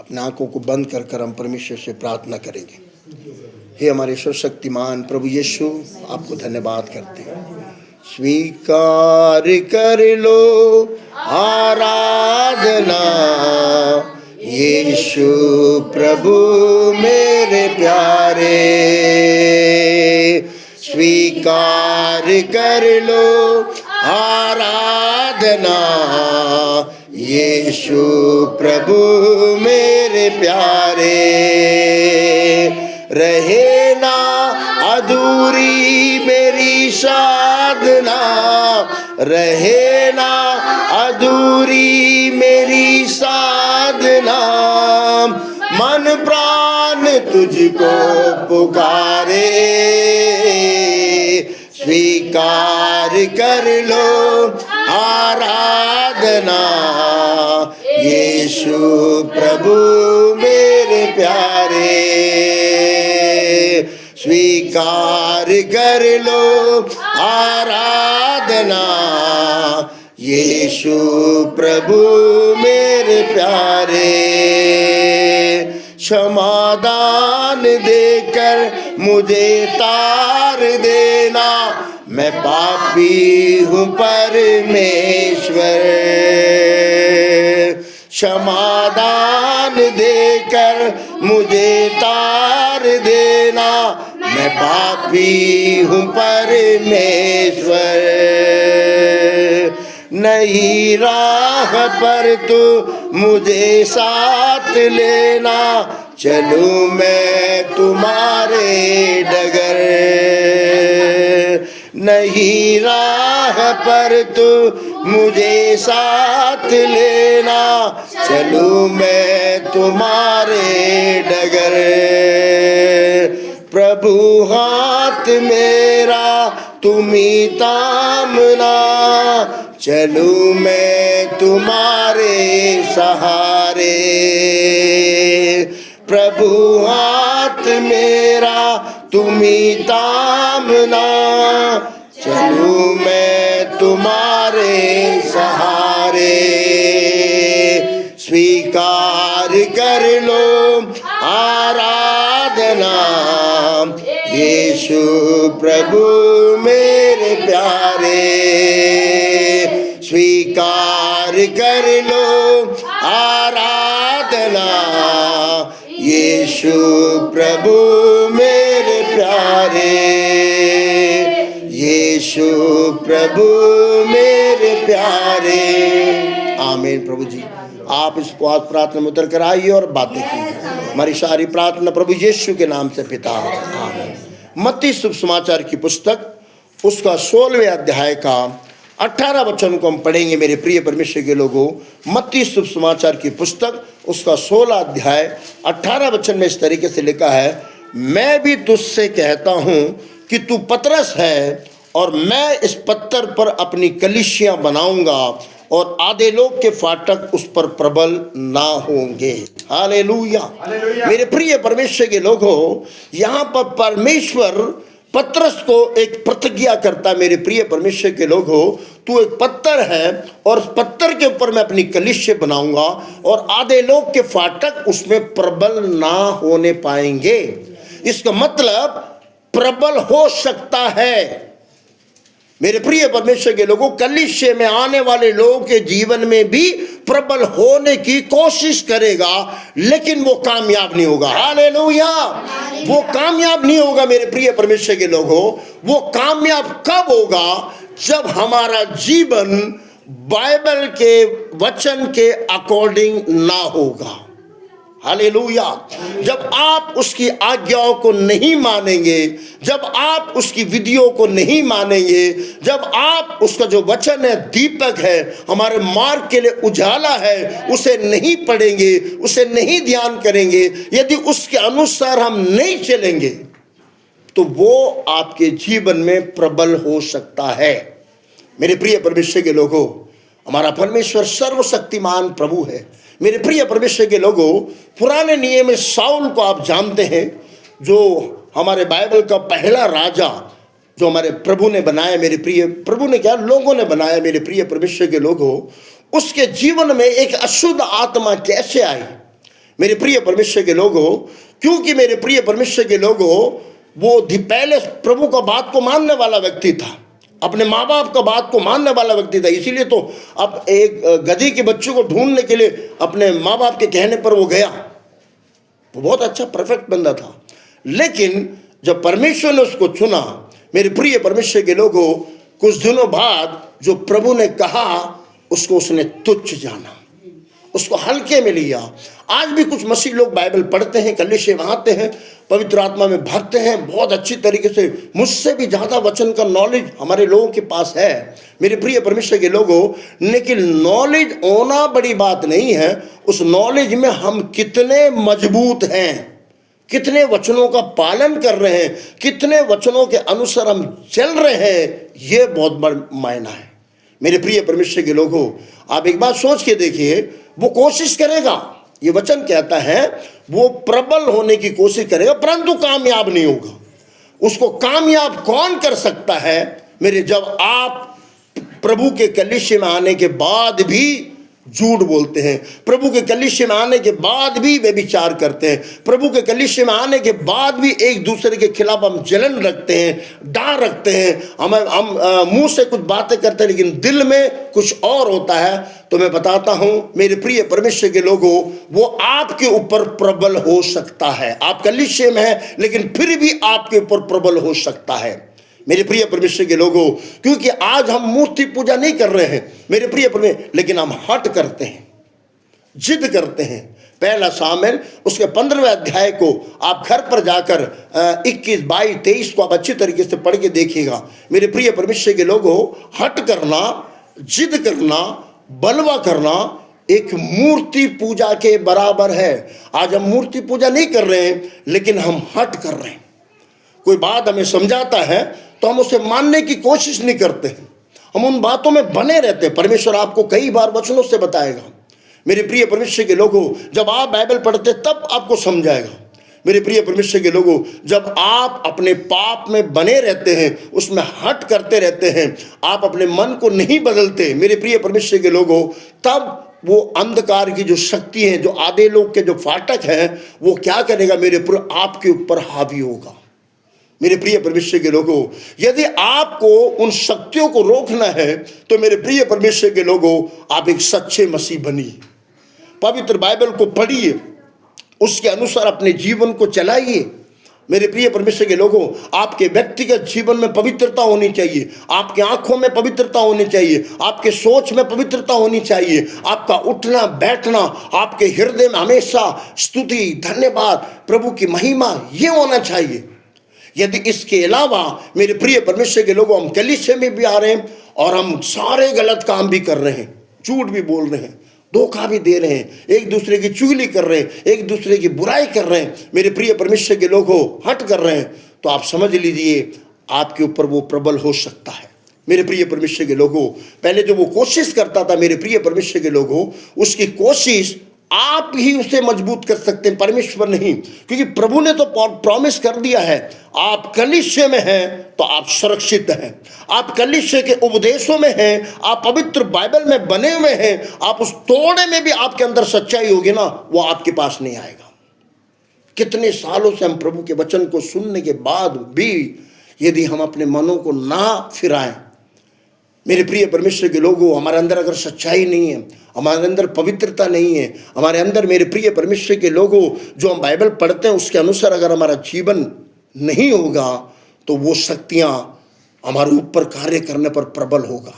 अपने आंखों को बंद कर हम परमेश्वर से प्रार्थना करेंगे। हे हमारे सर्वशक्तिमान प्रभु यीशु, आपको धन्यवाद करते हैं। स्वीकार कर लो आराधना, यीशु प्रभु मेरे प्यारे। स्वीकार कर लो आराधना, यीशु प्रभु मेरे प्यारे। रहे ना अधूरी मेरी साधना, रहे ना अधूरी मेरी साधना, मन प्राण तुझको पुकारे। स्वीकार कर लो आराधना, यीशु प्रभु मेरे प्यारे। स्वीकार कर लो आराधना, यीशु प्रभु मेरे प्यारे। क्षमादान देकर मुझे तार देना, मैं पापी हूँ परमेश्वर। क्षमादान देकर मुझे तार देना, मैं पापी हूँ परमेश्वर। नई राह पर तू मुझे साथ लेना, चलूं मैं तुम्हारे डगर। नई राह पर तू मुझे साथ लेना, चलूं मैं तुम्हारे डगर। प्रभु हाथ मेरा तुम ही थामना, चलूं मैं तुम्हारे सहारे। प्रभु हाथ मेरा तुम ही थामना, चलूं मैं तुम्हारे सहारे। स्वीकार कर लो आराधना, यीशु प्रभु मेरे प्यारे। स्वीकार कर लो आराधना, यीशु प्रभु मेरे प्यारे। यीशु प्रभु मेरे प्यारे। आमीन। प्रभु जी, आप इस उपवास प्रार्थना में उतर कर आइए और बातें कीजिए। हमारी सारी प्रार्थना प्रभु यीशु के नाम से पिता। आमीन। मत्ती शुभ समाचार की पुस्तक उसका 16वें अध्याय का 18 वचन को हम पढ़ेंगे। मेरे प्रिय परमेश्वर के लोगों, मत्ती शुभ समाचार की पुस्तक उसका 16 अध्याय 18 वचन में इस तरीके से लिखा है, मैं भी तुझसे कहता हूँ कि तू पतरस है और मैं इस पत्थर पर अपनी कलीसियां बनाऊंगा और आधे लोग के फाटक उस पर प्रबल ना होंगे। हालेलुया। मेरे प्रिय परमेश्वर के लोगों, यहाँ पर परमेश्वर पतरस को एक प्रतिज्ञा करता है। मेरे प्रिय परमेश्वर के लोगों, तू एक पत्थर है और उस पत्थर के ऊपर मैं अपनी कलीसिया बनाऊंगा और आधे लोग के फाटक उसमें प्रबल ना होने पाएंगे। इसका मतलब प्रबल हो सकता है। मेरे प्रिय परमेश्वर के लोगों, कलीसिया में आने वाले लोगों के जीवन में भी प्रबल होने की कोशिश करेगा, लेकिन वो कामयाब नहीं होगा। हालेलुया। वो कामयाब नहीं होगा। मेरे प्रिय परमेश्वर के लोगों, वो कामयाब कब होगा? जब हमारा जीवन बाइबल के वचन के अकॉर्डिंग ना होगा। हालेलुया। जब आप उसकी आज्ञाओं को नहीं मानेंगे, जब आप उसकी विधियों को नहीं मानेंगे, जब आप उसका जो वचन है दीपक है, हमारे मार्ग के लिए उजाला है, उसे नहीं पढ़ेंगे, उसे नहीं ध्यान करेंगे, यदि उसके अनुसार हम नहीं चलेंगे, तो वो आपके जीवन में प्रबल हो सकता है। मेरे प्रिय परमेश्वर के लोगों, हमारा परमेश्वर सर्वशक्तिमान प्रभु है। मेरे प्रिय परमेश्वर के लोगों, पुराने नियम में साउल को आप जानते हैं, जो हमारे बाइबल का पहला राजा जो हमारे प्रभु ने बनाया। मेरे प्रिय प्रभु ने क्या, लोगों ने बनाया। मेरे प्रिय परमेश्वर के लोगों, उसके जीवन में एक अशुद्ध आत्मा कैसे आई? मेरे प्रिय परमेश्वर के लोगों, क्योंकि मेरे प्रिय परमेश्वर के लोगों, वो पहले प्रभु का बात को मानने वाला व्यक्ति था, अपने माँ बाप का बात को मानने वाला व्यक्ति था। इसीलिए तो अब एक गधी के बच्चों को ढूंढने के लिए अपने माँ बाप के कहने पर वो गया। वो बहुत अच्छा परफेक्ट बंदा था, लेकिन जब परमेश्वर ने उसको चुना, मेरे प्रिय परमेश्वर के लोगों, कुछ दिनों बाद जो प्रभु ने कहा उसको उसने तुच्छ जाना, उसको हल्के में लिया। आज भी कुछ मसीह लोग बाइबल पढ़ते हैं, कलीसिया में आते हैं, पवित्र आत्मा में भरते हैं, बहुत अच्छी तरीके से, मुझसे भी ज़्यादा वचन का नॉलेज हमारे लोगों के पास है, मेरे प्रिय परमेश्वर के लोगों। लेकिन नॉलेज होना बड़ी बात नहीं है, उस नॉलेज में हम कितने मजबूत हैं, कितने वचनों का पालन कर रहे हैं, कितने वचनों के अनुसार हम चल रहे हैं, ये बहुत बड़ा मायना है। मेरे प्रिय परमेश्वर के लोगों, आप एक बात सोच के देखिए, वो कोशिश करेगा, ये वचन कहता है वो प्रबल होने की कोशिश करेगा, परंतु कामयाब नहीं होगा। उसको कामयाब कौन कर सकता है मेरे? जब आप प्रभु के कलीसिया में आने के बाद भी झूठ बोलते हैं, प्रभु के कलीसिया में आने के बाद भी व्यभिचार करते हैं, प्रभु के कलीसिया में आने के बाद भी एक दूसरे के खिलाफ हम जलन रखते हैं, डर रखते हैं, हम मुंह से कुछ बातें करते हैं लेकिन दिल में कुछ और होता है। तो मैं बताता हूं मेरे प्रिय परमेश्वर के लोगों, वो आपके ऊपर प्रबल हो सकता है। आप कलीसिया में हैं लेकिन फिर भी आपके ऊपर प्रबल हो सकता है मेरे प्रिय परमेश्वर के लोगों, क्योंकि आज हम मूर्ति पूजा नहीं कर रहे हैं मेरे प्रिय परमेश्वर, लेकिन हम हट करते हैं, जिद करते हैं। पहला शामिल उसके 15वें अध्याय को आप घर पर जाकर 21, 22, 23 को आप अच्छी तरीके से पढ़ के देखिएगा। मेरे प्रिय परमेश्वर के लोगों, हट करना, जिद करना, बलवा करना एक मूर्ति पूजा के बराबर है। आज हम मूर्ति पूजा नहीं कर रहे हैं लेकिन हम हट कर रहे हैं। कोई बात हमें समझाता है तो हम उसे मानने की कोशिश नहीं करते हैं, हम उन बातों में बने रहते हैं। परमेश्वर आपको कई बार वचनों से बताएगा मेरे प्रिय परमेश्वर के लोगों, जब आप बाइबल पढ़ते तब आपको समझाएगा। मेरे प्रिय परमेश्वर के लोगों, जब आप अपने पाप में बने रहते हैं, उसमें हट करते रहते हैं, आप अपने मन को नहीं बदलते मेरे प्रिय परमेश्वर के लोगों, तब वो अंधकार की जो शक्ति है, जो आधे लोग के जो फाटक है, वो क्या करेगा मेरे पूरे आपके ऊपर हावी होगा। मेरे प्रिय परमेश्वर के लोगों, यदि आपको उन शक्तियों को रोकना है तो मेरे प्रिय परमेश्वर के लोगों, आप एक सच्चे मसीह बनिए, पवित्र बाइबल को पढ़िए, उसके अनुसार अपने जीवन को चलाइए। मेरे प्रिय परमेश्वर के लोगों, आपके व्यक्तिगत जीवन में पवित्रता होनी चाहिए, आपकी आंखों में पवित्रता होनी चाहिए, आपके सोच में पवित्रता होनी चाहिए, आपका उठना बैठना, आपके हृदय में हमेशा स्तुति, धन्यवाद, प्रभु की महिमा, ये होना चाहिए। यदि इसके अलावा मेरे प्रिय परमेश्वर के लोगों, हम कलीसिया में भी आ रहे हैं और हम सारे गलत काम भी कर रहे हैं, झूठ भी बोल रहे हैं, धोखा भी दे रहे हैं, एक दूसरे की चुगली कर रहे हैं, एक दूसरे की बुराई कर रहे हैं, मेरे प्रिय परमेश्वर के लोगों हट कर रहे हैं, तो आप समझ लीजिए आपके ऊपर वो प्रबल हो सकता है। मेरे प्रिय परमेश्वर के लोगों, पहले जो वो कोशिश करता था मेरे प्रिय परमेश्वर के लोगों, उसकी कोशिश आप ही उसे मजबूत कर सकते हैं, परमेश्वर नहीं, क्योंकि प्रभु ने तो प्रॉमिस कर दिया है, आप कलीसिया में हैं तो आप सुरक्षित हैं, आप कलीसिया के उपदेशों में हैं, आप पवित्र बाइबल में बने हुए हैं, आप उस तोड़े में भी आपके अंदर सच्चाई होगी ना, वो आपके पास नहीं आएगा। कितने सालों से हम प्रभु के वचन को सुनने के बाद भी यदि हम अपने मनों को ना फिराएं, मेरे प्रिय परमेश्वर के लोगों, हमारे अंदर अगर सच्चाई नहीं है, हमारे अंदर पवित्रता नहीं है, हमारे अंदर मेरे प्रिय परमेश्वर के लोगों जो हम बाइबल पढ़ते हैं उसके अनुसार अगर हमारा जीवन नहीं होगा, तो वो शक्तियां हमारे ऊपर कार्य करने पर प्रबल होगा।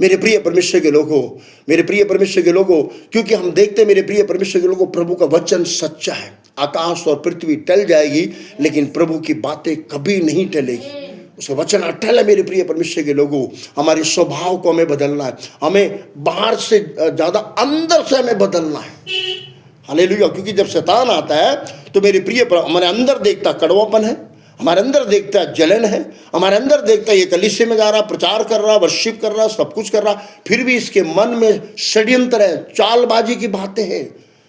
मेरे प्रिय परमेश्वर के लोगों, मेरे प्रिय परमेश्वर के लोगों, क्योंकि हम देखते हैं मेरे प्रिय परमेश्वर के लोगों, प्रभु का वचन सच्चा है। आकाश और पृथ्वी टल जाएगी लेकिन प्रभु की बातें कभी नहीं टलेगी, उसका वचन अटल है। मेरे प्रिय परमेश्वर के लोगों, हमारे स्वभाव को हमें बदलना है, हमें बाहर से ज़्यादा अंदर से हमें बदलना है। हालेलुया। क्योंकि जब शैतान आता है तो मेरे प्रिय हमारे अंदर देखता कड़वापन है, हमारे अंदर देखता जलन है, हमारे अंदर देखता ये कलीसिया में जा रहा, प्रचार कर रहा, वर्शिप कर रहा, सब कुछ कर रहा, फिर भी इसके मन में षड्यंत्र है, चालबाजी की बातें हैं,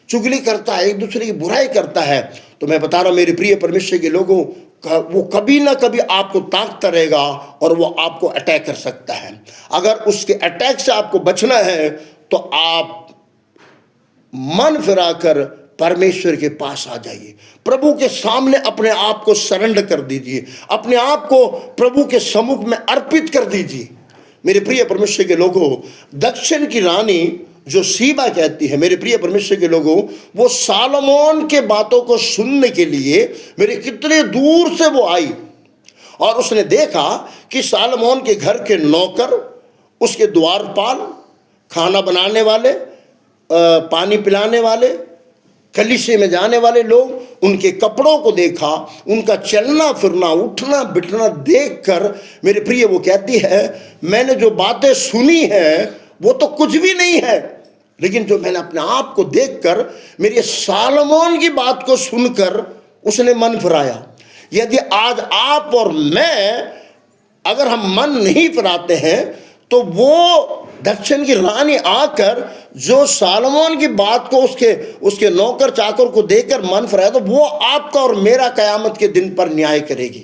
चुगली करता है, एक दूसरे की बुराई करता है। तो मैं बता रहा हूँ मेरे प्रिय परमेश्वर के लोगों, वो कभी ना कभी आपको ताकता रहेगा और वो आपको अटैक कर सकता है। अगर उसके अटैक से आपको बचना है तो आप मन फिराकर परमेश्वर के पास आ जाइए, प्रभु के सामने अपने आप को सरेंडर कर दीजिए, अपने आप को प्रभु के सम्मुख में अर्पित कर दीजिए। मेरे प्रिय परमेश्वर के लोगों, दक्षिण की रानी जो सीबा कहती है, मेरे प्रिय परमेश्वर के लोगों, वो सालोमोन के बातों को सुनने के लिए मेरे कितने दूर से वो आई और उसने देखा कि सालोमोन के घर के नौकर, उसके द्वारपाल, खाना बनाने वाले, पानी पिलाने वाले, कलीसिया में जाने वाले लोग, उनके कपड़ों को देखा, उनका चलना फिरना, उठना बिठना देखकर मेरे प्रिय वो कहती है, मैंने जो बातें सुनी है वो तो कुछ भी नहीं है, लेकिन जो मैंने अपने आप को देखकर, मेरे सालोमोन की बात को सुनकर उसने मन फिराया। यदि आज आप और मैं अगर हम मन नहीं फिराते हैं तो वो दक्षिण की रानी आकर जो सालोमोन की बात को उसके नौकर चाकर को देखकर मन फिराया, तो वो आपका और मेरा कयामत के दिन पर न्याय करेगी।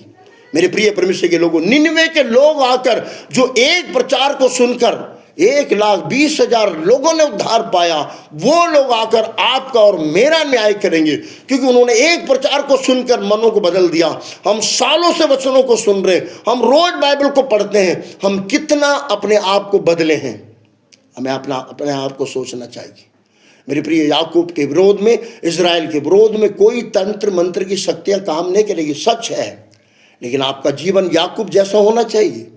मेरे प्रिय परमेश्वर के लोगों, निनवे के लोग आकर जो एक प्रचार को सुनकर 1,20,000 लोगों ने उद्धार पाया, वो लोग आकर आपका और मेरा न्याय करेंगे, क्योंकि उन्होंने एक प्रचार को सुनकर मनों को बदल दिया। हम सालों से वचनों को सुन रहे, हम रोज बाइबल को पढ़ते हैं, हम कितना अपने आप को बदले हैं, हमें अपने आप को सोचना चाहिए। मेरे प्रिय, याकूब के विरोध में, इजराइल के विरोध में कोई तंत्र मंत्र की शक्तियां काम नहीं करेगी, सच है, लेकिन आपका जीवन याकूब जैसा होना चाहिए।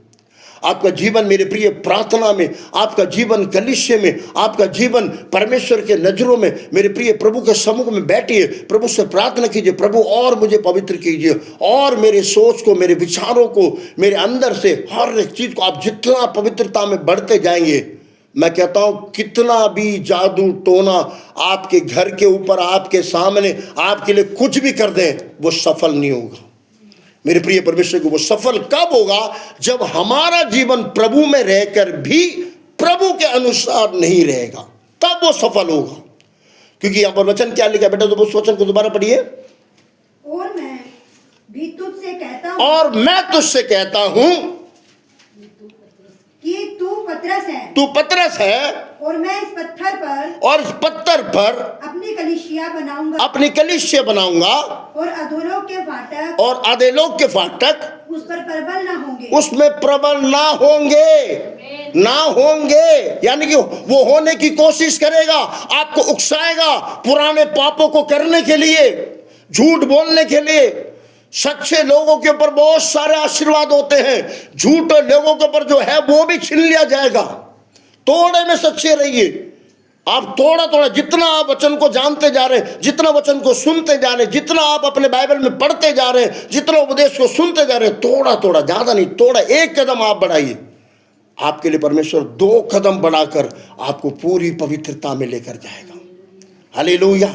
आपका जीवन मेरे प्रिय प्रार्थना में, आपका जीवन कलीसिया में, आपका जीवन परमेश्वर के नजरों में, मेरे प्रिय प्रभु के सम्मुख में बैठिए, प्रभु से प्रार्थना कीजिए, प्रभु और मुझे पवित्र कीजिए, और मेरे सोच को, मेरे विचारों को, मेरे अंदर से हर एक चीज को, आप जितना पवित्रता में बढ़ते जाएंगे, मैं कहता हूं कितना भी जादू टोना आपके घर के ऊपर, आपके सामने, आपके लिए कुछ भी कर दें, वो सफल नहीं होगा। मेरे प्रिय परमेश्वर को, वो सफल कब होगा? जब हमारा जीवन प्रभु में रहकर भी प्रभु के अनुसार नहीं रहेगा, तब वो सफल होगा। क्योंकि यहाँ पर वचन क्या लिखा बेटा, तो उस वचन को दोबारा पढ़िए। और मैं भी तुझसे कहता हूँ, और मैं तुझसे कहता हूँ कि तू पतरस है, तू पतरस है, और मैं इस पत्थर पर, और इस पत्थर पर अपनी कलीसिया बनाऊंगा, अपनी कलीसिया बनाऊंगा, और अधोलोक के फाटक, और अधोलोक के फाटक उस पर प्रबल ना होंगे, उसमें प्रबल ना होंगे, ना होंगे। यानी कि वो होने की कोशिश करेगा, आपको उकसाएगा पुराने पापों को करने के लिए, झूठ बोलने के लिए। सच्चे लोगों के ऊपर बहुत सारे आशीर्वाद होते हैं, झूठे लोगों के ऊपर जो है वो भी छीन लिया जाएगा। थोड़े में सच्चे रहिए, आप थोड़ा थोड़ा, जितना आप वचन को जानते जा रहे हैं, जितना वचन को सुनते जा रहे हैं, जितना आप अपने बाइबल में पढ़ते जा रहे हैं, जितना उपदेश को सुनते जा रहे हैं, थोड़ा थोड़ा, ज्यादा नहीं, थोड़ा एक कदम आप बढ़ाइए। आपके लिए परमेश्वर 2 कदम बढ़ाकर आपको पूरी पवित्रता में लेकर जाएगा। हालेलुया।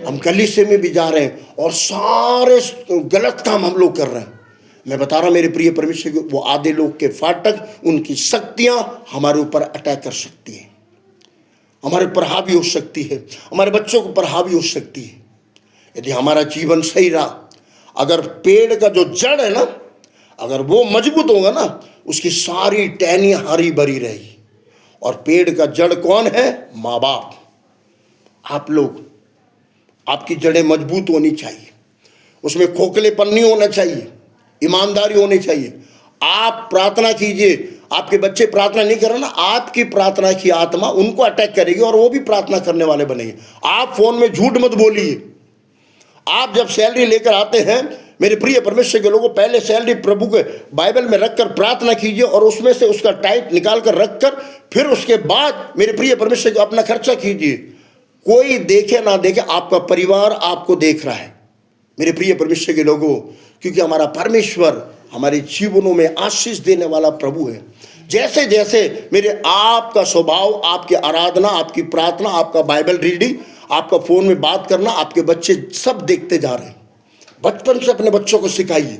हम कलीसिया में भी जा रहे हैं और सारे गलत काम हम लोग कर रहे हैं। मैं बता रहा हूं मेरे प्रिय परमेश्वर को, वो आधे लोग के फाटक, उनकी शक्तियां हमारे ऊपर अटैक कर सकती है, हमारे ऊपर हावी हो सकती है, हमारे बच्चों के ऊपर हावी हो सकती है। यदि हमारा जीवन सही रहा, अगर पेड़ का जो जड़ है ना, अगर वो मजबूत होगा ना, उसकी सारी टहनियां हरी भरी रहेगी। और पेड़ का जड़ कौन है? माँ बाप, आप लोग। आपकी जड़ें मजबूत होनी चाहिए, उसमें खोखलेपन नहीं होना चाहिए, ईमानदारी होनी चाहिए। आप प्रार्थना कीजिए, आपके बच्चे प्रार्थना नहीं कर रहे ना, आपकी प्रार्थना की आत्मा उनको अटैक करेगी और वो भी प्रार्थना करने वाले बनेंगे। आप फोन में झूठ मत बोलिए। आप जब सैलरी लेकर आते हैं, मेरे प्रिय परमेश्वर के लोगों, पहले सैलरी प्रभु के बाइबल में रखकर प्रार्थना कीजिए, और उसमें से उसका टाइप निकाल कर रखकर फिर उसके बाद मेरे प्रिय परमेश्वर को अपना खर्चा कीजिए। कोई देखे ना देखे, आपका परिवार आपको देख रहा है मेरे प्रिय परमेश्वर के लोगों, क्योंकि हमारा परमेश्वर हमारे जीवनों में आशीष देने वाला प्रभु है। जैसे जैसे मेरे आपका स्वभाव, आपकी आराधना, आपकी प्रार्थना, आपका बाइबल रीडिंग, आपका फोन में बात करना, आपके बच्चे सब देखते जा रहे हैं। बचपन से अपने बच्चों को सिखाइए।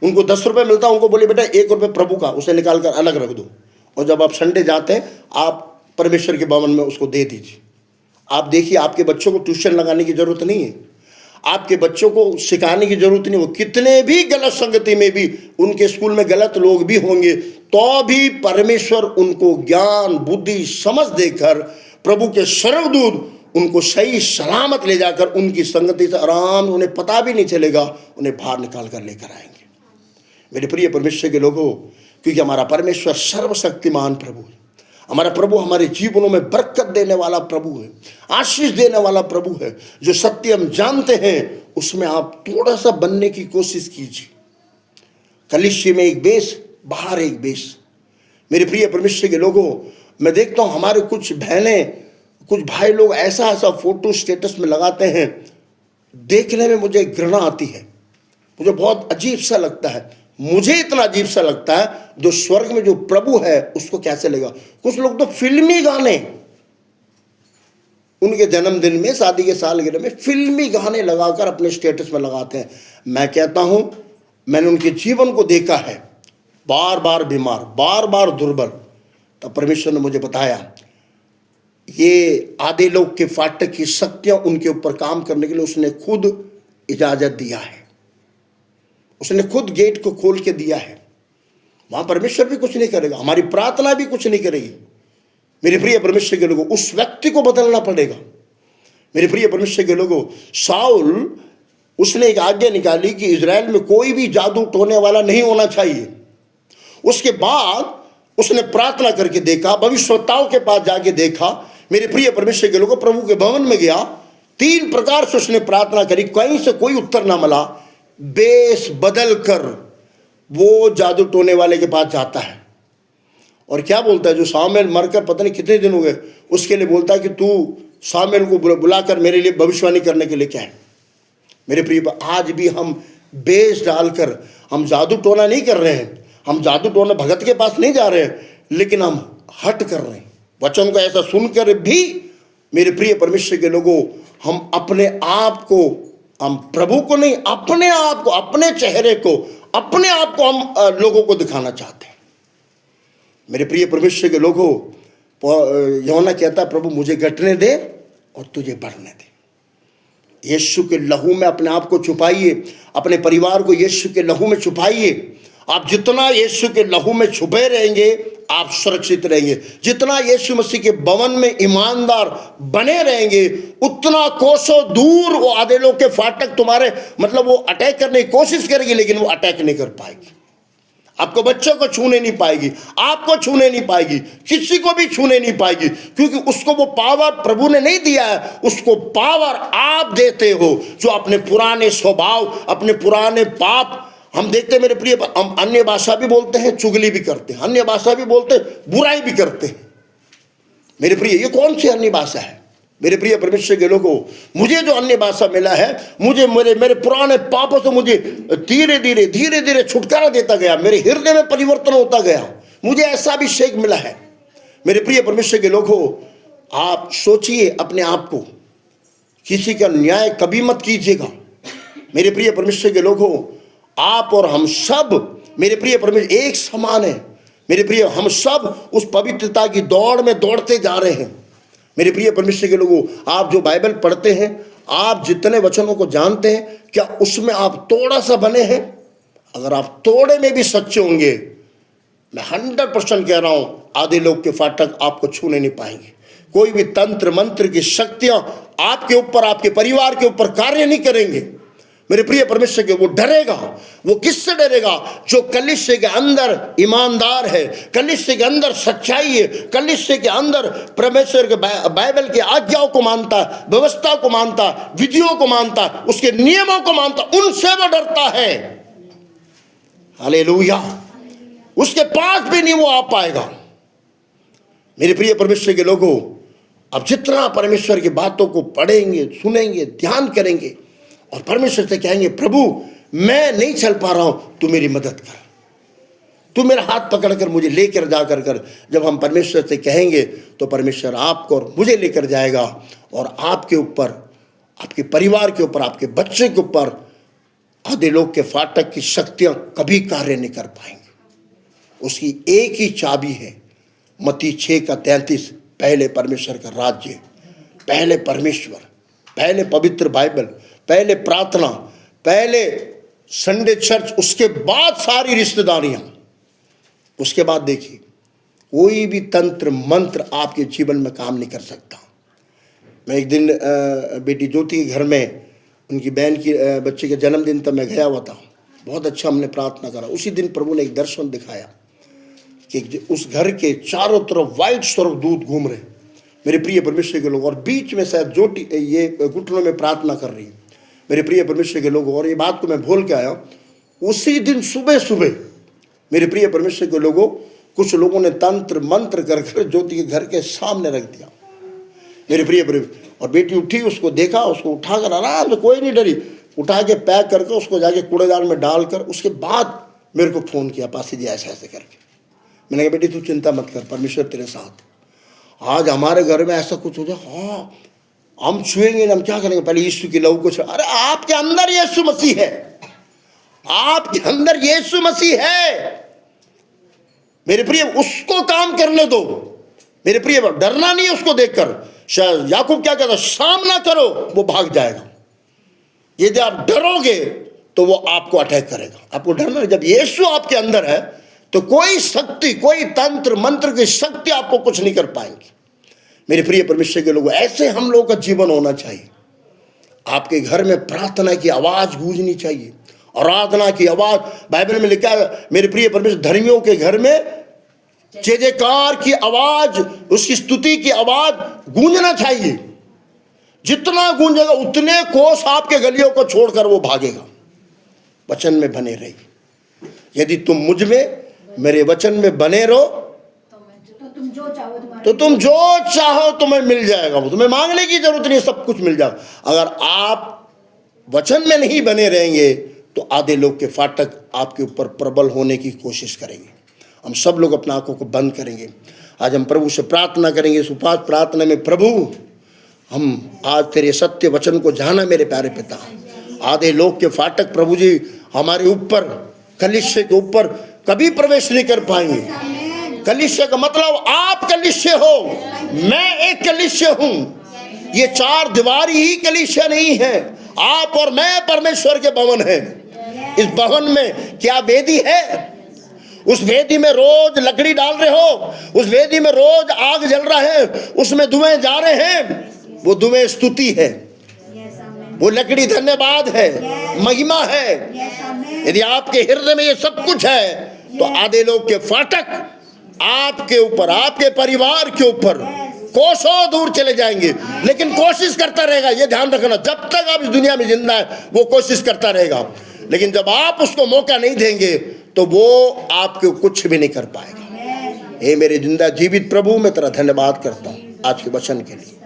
उनको 10 रुपये मिलता है, उनको बोलिए बेटा 1 रुपये प्रभु का, उसे निकाल कर अलग रख दो, और जब आप संडे जाते हैं, आप परमेश्वर के भवन में उसको दे दीजिए। आप देखिए, आपके बच्चों को ट्यूशन लगाने की जरूरत नहीं है, आपके बच्चों को सिखाने की जरूरत नहीं। वो कितने भी गलत संगति में भी, उनके स्कूल में गलत लोग भी होंगे, तो भी परमेश्वर उनको ज्ञान, बुद्धि, समझ देकर प्रभु के सर्वदूत उनको सही सलामत ले जाकर उनकी संगति से आराम, उन्हें पता भी नहीं चलेगा, उन्हें बाहर निकाल कर लेकर आएंगे। मेरे प्रिय परमेश्वर के लोगों, क्योंकि हमारा परमेश्वर सर्वशक्तिमान प्रभु है, हमारा प्रभु हमारे जीवनों में बरकत देने वाला प्रभु है, आशीष देने वाला प्रभु है। जो सत्य हम जानते हैं उसमें आप थोड़ा सा बनने की कोशिश कीजिए। कलीसिया में एक बेस, बाहर एक बेस। मेरे प्रिय परमेश्वर के लोगों, मैं देखता हूँ हमारे कुछ बहनें, कुछ भाई लोग ऐसा ऐसा फोटो स्टेटस में लगाते हैं, देखने में मुझे घृणा आती है, मुझे बहुत अजीब सा लगता है। मुझे इतना अजीब सा लगता है, जो स्वर्ग में जो प्रभु है उसको कैसे लगेगा। कुछ लोग तो फिल्मी गाने, उनके जन्मदिन में, शादी के सालगिरह में फिल्मी गाने लगाकर अपने स्टेटस में लगाते हैं। मैं कहता हूं, मैंने उनके जीवन को देखा है, बार बार बीमार, बार बार दुर्बल। तब परमेश्वर ने मुझे बताया ये आधे लोग के फाटक की शक्तियां उनके ऊपर काम करने के लिए उसने खुद इजाजत दिया है, उसने खुद गेट को खोल के दिया है। वहां परमेश्वर भी कुछ नहीं करेगा, हमारी प्रार्थना भी कुछ नहीं करेगी। मेरे प्रिय परमेश्वर के लोगों, उस व्यक्ति को बदलना पड़ेगा। मेरे प्रिय परमेश्वर के लोगों, शाऊल, उसने एक आज्ञा निकाली कि इजराइल में कोई भी जादू टोने वाला नहीं होना चाहिए। उसके बाद उसने प्रार्थना करके देखा, भविष्यवक्ताओं के पास जाके देखा। मेरे प्रिय परमेश्वर के लोगों, प्रभु के भवन में गया, 3 प्रकार से उसने प्रार्थना करी, कहीं से कोई उत्तर ना मिला। बेस बदल कर वो जादू टोने वाले के पास जाता है और क्या बोलता है, जो शामुएल मरकर पता नहीं कितने दिन हो गए, उसके लिए बोलता है कि तू शामुएल को बुलाकर मेरे लिए भविष्यवाणी करने के लिए क्या है। मेरे प्रिय, आज भी हम बेस डालकर, हम जादू टोना नहीं कर रहे हैं, हम जादू टोना भगत के पास नहीं जा रहे हैं, लेकिन हम हट कर रहे हैं। वचन को ऐसा सुनकर भी मेरे प्रिय परमेश्वर के लोगों, हम अपने आप को, हम प्रभु को नहीं, अपने आप को, अपने चेहरे को, अपने आप को हम लोगों को दिखाना चाहते हैं। मेरे प्रिय परमेश्वर के लोगों, यूहन्ना कहता है, प्रभु मुझे घटने दे और तुझे बढ़ने दे। यीशु के लहू में अपने आप को छुपाइए, अपने परिवार को यीशु के लहू में छुपाइए। आप जितना यीशु के लहू में छुपे रहेंगे, आप सुरक्षित रहेंगे। जितना यीशु मसीह के भवन में ईमानदार बने रहेंगे, उतना कोसों दूर वो आधे लोग के फाटक तुम्हारे, मतलब वो अटैक करने की कोशिश करेगी, लेकिन वो अटैक नहीं कर पाएगी। आपको बच्चों को छूने नहीं पाएगी, आपको छूने नहीं पाएगी, किसी को भी छूने नहीं पाएगी, क्योंकि उसको वो पावर प्रभु ने नहीं दिया है, उसको पावर आप देते हो। जो अपने पुराने स्वभाव, अपने पुराने पाप, हम देखते हैं मेरे प्रिय, हम अन्य भाषा भी बोलते हैं, चुगली भी करते हैं, अन्य भाषा भी बोलते हैं, बुराई भी करते हैं। मेरे प्रिय, ये कौन सी अन्य भाषा है? मेरे प्रिय परमेश्वर के लोगों, मुझे जो अन्य भाषा मिला है, मुझे मेरे पुराने पापों से मुझे धीरे धीरे छुटकारा देता गया, मेरे हृदय में परिवर्तन होता गया, मुझे ऐसा भी शेख मिला है। मेरे प्रिय परमेश्वर के लोगों, आप सोचिए अपने आप को, किसी का न्याय कभी मत कीजिएगा। मेरे प्रिय परमेश्वर के लोगों, आप और हम सब, मेरे प्रिय परमेश्वर, एक समान है। मेरे प्रिय, हम सब उस पवित्रता की दौड़ में दौड़ते जा रहे हैं। मेरे प्रिय परमेश्वर के लोगों, आप जो बाइबल पढ़ते हैं, आप जितने वचनों को जानते हैं, क्या उसमें आप थोड़ा सा बने हैं? अगर आप थोड़े में भी सच्चे होंगे, मैं 100% कह रहा हूं, आधे लोग के फाटक आपको छूने नहीं पाएंगे। कोई भी तंत्र मंत्र की शक्तियां आपके ऊपर, आपके परिवार के ऊपर कार्य नहीं करेंगे। मेरे प्रिय परमेश्वर के, वो डरेगा। वो किससे डरेगा? जो कलीसिया के अंदर ईमानदार है, कलीसिया के अंदर सच्चाई है, कलीसिया के अंदर परमेश्वर के बाइबल की आज्ञाओं को मानता, व्यवस्था को मानता, विधियों को मानता, उसके नियमों को मानता, उनसे वो डरता है। हालेलुया। उसके पास भी नहीं वो आ पाएगा। मेरे प्रिय परमेश्वर के लोगों, अब जितना परमेश्वर की बातों को पढ़ेंगे, सुनेंगे, ध्यान करेंगे और परमेश्वर से कहेंगे, प्रभु मैं नहीं चल पा रहा हूं, तू मेरी मदद कर, तू मेरा हाथ पकड़कर मुझे लेकर जा कर। जब हम परमेश्वर से कहेंगे तो परमेश्वर आपको और मुझे लेकर जाएगा और आपके ऊपर, आपके परिवार के ऊपर, आपके बच्चे के ऊपर आधे लोग के फाटक की शक्तियां कभी कार्य नहीं कर पाएंगी। उसकी एक ही चाबी है, मत्ती 6:33, पहले परमेश्वर का राज्य, पहले परमेश्वर, पहले पवित्र बाइबल, पहले प्रार्थना, पहले संडे चर्च, उसके बाद सारी रिश्तेदारियां। उसके बाद देखिए, कोई भी तंत्र मंत्र आपके जीवन में काम नहीं कर सकता। मैं एक दिन बेटी ज्योति के घर में उनकी बहन की बच्चे के जन्मदिन तक मैं गया हुआ था। बहुत अच्छा हमने प्रार्थना करा। उसी दिन प्रभु ने एक दर्शन दिखाया कि उस घर के चारों तरफ वाइट स्वरूप दूत घूम रहे, मेरे प्रिय परमेश्वर के लोग, और बीच में शायद ज्योति ये घुटनों में प्रार्थना कर रही है, मेरे प्रिय परमेश्वर के लोग। और ये बात को मैं भूल के आया, उसी दिन सुबह सुबह मेरे प्रिय परमेश्वर के लोगों, कुछ लोगों ने तंत्र मंत्र कर कर ज्योति के घर के सामने रख दिया, मेरे प्रिय परमेश्वर। और बेटी उठी, उसको देखा, उसको उठाकर आराम से, कोई नहीं डरी, उठा के पैक करके उसको जाके कूड़ेदान में डालकर उसके बाद मेरे को फ़ोन किया, पासी जी ऐसे ऐसे करके। मैंने कहा बेटी तू चिंता मत कर, परमेश्वर तेरे साथ। आज हमारे घर में ऐसा कुछ हो जाए, हाँ हम छुएंगे ना, हम क्या करेंगे, पहले यीशु की लहू को छू। अरे आपके अंदर यीशु मसीह है, आपके अंदर यीशु मसीह है मेरे प्रिय, उसको काम करने दो मेरे प्रिय। डरना नहीं उसको देखकर। शायद याकूब क्या कहता, सामना करो वो भाग जाएगा। यदि आप डरोगे तो वो आपको अटैक करेगा। आपको डरना नहीं। जब यीशु आपके अंदर है तो कोई शक्ति, कोई तंत्र मंत्र की शक्ति आपको कुछ नहीं कर पाएंगी मेरे प्रिय परमेश्वर के लोगों। ऐसे हम लोगों का जीवन होना चाहिए। आपके घर में प्रार्थना की आवाज गूंजनी चाहिए, आराधना की आवाज। बाइबल में लिखा है मेरे प्रिय परमेश्वर, धर्मियों के घर में जय जयकार की आवाज, उसकी स्तुति की आवाज गूंजना चाहिए। जितना गूंजेगा उतने कोस आपके गलियों को छोड़कर वो भागेगा। वचन में बने रहिए। यदि तुम मुझ में, मेरे वचन में बने रहो तो तुम जो चाहो तुम्हें मिल जाएगा। वो तुम्हें मांगने की जरूरत नहीं, सब कुछ मिल जाएगा। अगर आप वचन में नहीं बने रहेंगे तो आधे लोग के फाटक आपके ऊपर प्रबल होने की कोशिश करेंगे। हम सब लोग अपना आंखों को बंद करेंगे। आज हम प्रभु से प्रार्थना करेंगे। इस उपवास प्रार्थना में प्रभु, हम आज तेरे सत्य वचन को जाना मेरे प्यारे पिता। आधे लोग के फाटक प्रभु जी हमारे ऊपर, कलीसिया के ऊपर कभी प्रवेश नहीं कर पाएंगे। कलीसिया का मतलब आप कलीसिया हो, मैं एक कलीसिया हूं। ये चार दीवारी ही कलीसिया नहीं है। आप और मैं परमेश्वर के भवन है। इस भवन में क्या वेदी है? उस वेदी में रोज लकड़ी डाल रहे हो, उस वेदी में रोज आग जल रहा है, उसमें धुएं जा रहे हैं। वो धुएं स्तुति है, वो लकड़ी धन्यवाद है, महिमा है। यदि आपके हृदय में ये सब कुछ है तो आधे लोग के फाटक आपके ऊपर, आपके परिवार के ऊपर कोसों दूर चले जाएंगे। लेकिन कोशिश करता रहेगा, ये ध्यान रखना, जब तक आप इस दुनिया में जिंदा है वो कोशिश करता रहेगा। लेकिन जब आप उसको मौका नहीं देंगे तो वो आपको कुछ भी नहीं कर पाएगा। हे मेरे जिंदा जीवित प्रभु, मैं तेरा धन्यवाद करता हूँ आज के वचन के लिए।